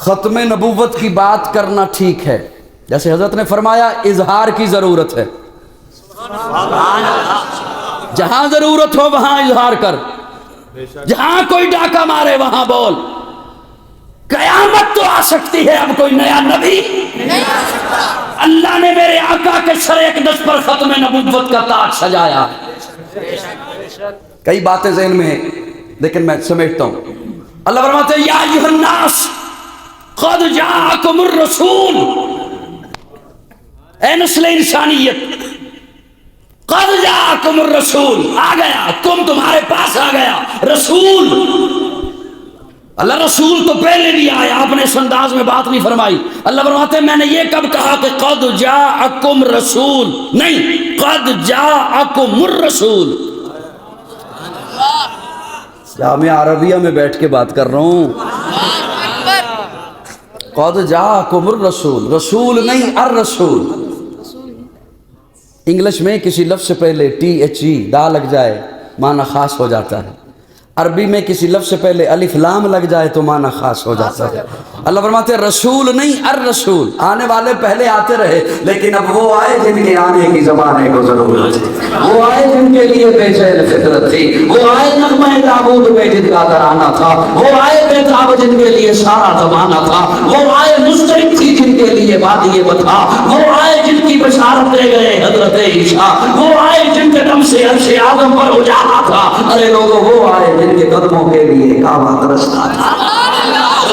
ختم نبوت کی بات کرنا ٹھیک ہے، جیسے حضرت نے فرمایا اظہار کی ضرورت ہے، جہاں ضرورت ہو وہاں اظہار کر، جہاں کوئی ڈاکہ مارے وہاں بول۔ قیامت تو آ سکتی ہے، اب کوئی نیا نبی نہیں آ سکتا۔ اللہ نے میرے آقا کے سر اقدس پر ختم نبوت کا تاج سجایا ہے۔ کئی باتیں ذہن میں ہیں لیکن میں سمیٹتا ہوں۔ اللہ فرماتے ہیں یا ایھا الناس قد جاءکم الرسول، اے نسل انسانیت، قد جاءکم الرسول، آ گیا، تمہارے پاس آ گیا رسول۔ اللہ رسول تو پہلے بھی آیا، آپ نے اس انداز میں بات نہیں فرمائی۔ اللہ فرماتے ہیں میں نے یہ کب کہا کہ قد جاءکم رسول، نہیں، قد جاءکم الرسول۔ جامعہ عربیہ میں بیٹھ کے بات کر رہا ہوں۔ قد جاءکم الرسول، رسول نہیں الرسول۔ انگلش میں کسی لفظ سے پہلے THE دا لگ جائے معنی خاص ہو جاتا ہے، عربی میں کسی لفظ سے پہلے الف لام لگ جائے تو معنی خاص ہو جاتا ہے۔ اللہ فرماتے ہیں رسول نہیں الرسول۔ آنے والے پہلے آتے رہے لیکن اب وہ آئے جن کے آنے کی زمانے کو ضرورت تھی، وہ آئے جن کے لیے بے چین فطرت تھی، وہ آئے نغمہ داؤد میں جن کا ترانہ تھا، وہ آئے بیتاب جن کے لیے سارا زمانہ تھا، وہ آئے مسترق تھی جن کے لیے وادی بتا، وہ آئے جن کی بشارت دے گئے حضرت عیسیٰ، وہ آئے جن کے دم سے عرش آدم پر اجالا تھا۔ ارے لوگوں وہ آئے جن کے قدموں کے لیے کعبہ ترستا تھا۔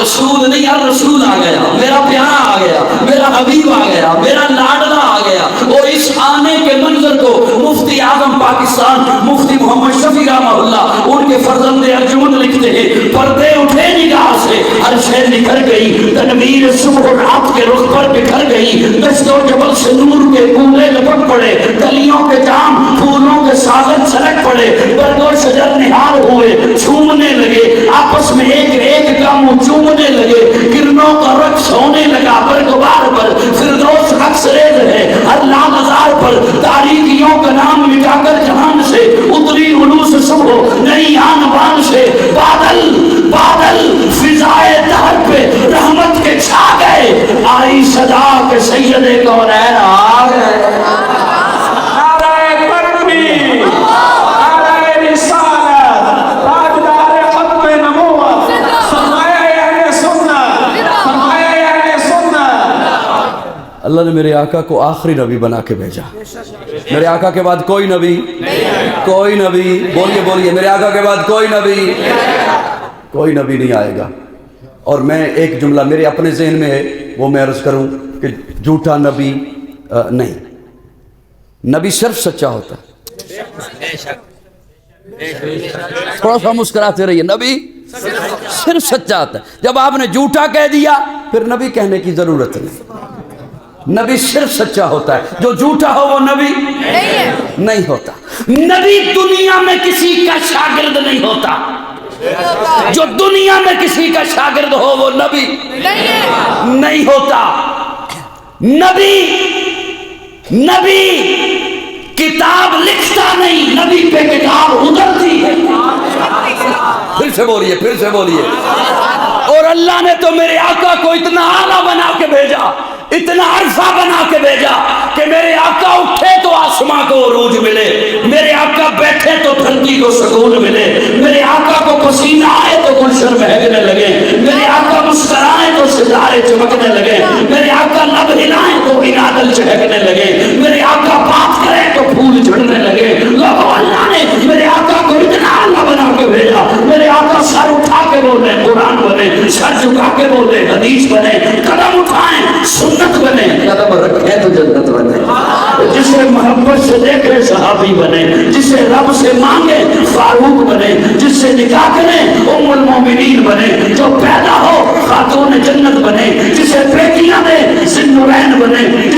رسول نہیں الرسول آ گیا، میرا پیارا آ گیا، میرا حبیب آ گیا، میرا لاڈلا آ گیا۔ اور اس آنے کے منظر کو مفتی اعظم پاکستان مفتی محمد شفیع رحمہ اللہ ان کے فرزند ارجمند لکھتے ہیں، پردے اٹھے نگاہ سے، عرشیں نکھر گئی، تنویر صبح و رات کے رخ پر بکھر گئی، دشت و جبل سے نور کے گولے لپٹ پڑے، کلیوں کے جام پھولوں کے ساغر چھلک پڑے، برگ و شجر نہال ہوئے، جھومنے لگے، آپس میں ایک ایک کا منہ چومنے لگے، کرنوں کا رقص ہونے لگا برگوار پر، فردوس رقص ریز ہے ہر لام ازار پر، تاریکیوں کا نام مٹا کر جہان سے اتری علوس صبح نئی آن بان سے، بادل بادل فضائے دہر پہ رحمت کے چھا گئے، آئی صدا کے سید کونین آ گئے۔ اللہ نے میرے آقا کو آخری نبی بنا کے بھیجا۔ میرے آقا کے بعد کوئی نبی، کوئی نبی، بولیے بولیے، میرے آقا کے بعد کوئی نبی، کوئی نبی نہیں آئے گا۔ اور میں ایک جملہ میرے اپنے ذہن میں ہے وہ میں عرض کروں کہ جھوٹا نبی نہیں، نبی صرف سچا ہوتا ہے۔ تھوڑا سا مسکراتے رہیے، نبی صرف سچا ہوتا ہے۔ جب آپ نے جھوٹا کہہ دیا پھر نبی کہنے کی ضرورت نہیں، نبی صرف سچا ہوتا ہے۔ جو جھوٹا ہو وہ نبی نہیں ہوتا۔ نبی دنیا میں کسی کا شاگرد نہیں ہوتا، جو دنیا میں کسی کا شاگرد ہو وہ نبی نہیں ہوتا۔ نبی کتاب لکھتا نہیں، نبی پہ کتاب اترتی ہے۔ پھر سے بولیے، پھر سے بولیے۔ اور اللہ نے تو میرے آقا کو اتنا اعلیٰ بنا کے بھیجا، اتنا عرفہ بنا کے بھیجا کہ میرے آقا اٹھے تو آسماں کو عروج ملے، میرے آقا بیٹھے تو دھرتی کو سکون ملے، میرے آقا کو پسینہ آئے تو گلشن مہکنے لگے، میرے آقا مسکرائے تو ستارے چمکنے لگے، میرے آقا لب ہلائے تو بادل چہکنے لگے، میرے آقا بات کرے تو پھول جھڑنے لگے۔ اللہ نے میرے آقا کو اتنا اعلیٰ بنا کے بھیجا، میرے آقا سر اٹھا کے بولے قرآن بنے، سر جھکا کے بولے حدیث بنے، قدم اٹھائیں سنت بنے، قدم رکھے تو جنت بنے، جسے محبت سے دیکھے صحابی بنے، جسے رب سے مانگے فاروق بنے، جس سے نکاح کرے ام المومنین بنے، جو پیدا ہو خاتون جنت بنے، جسے بیٹیاں دے ذی النورین بنے،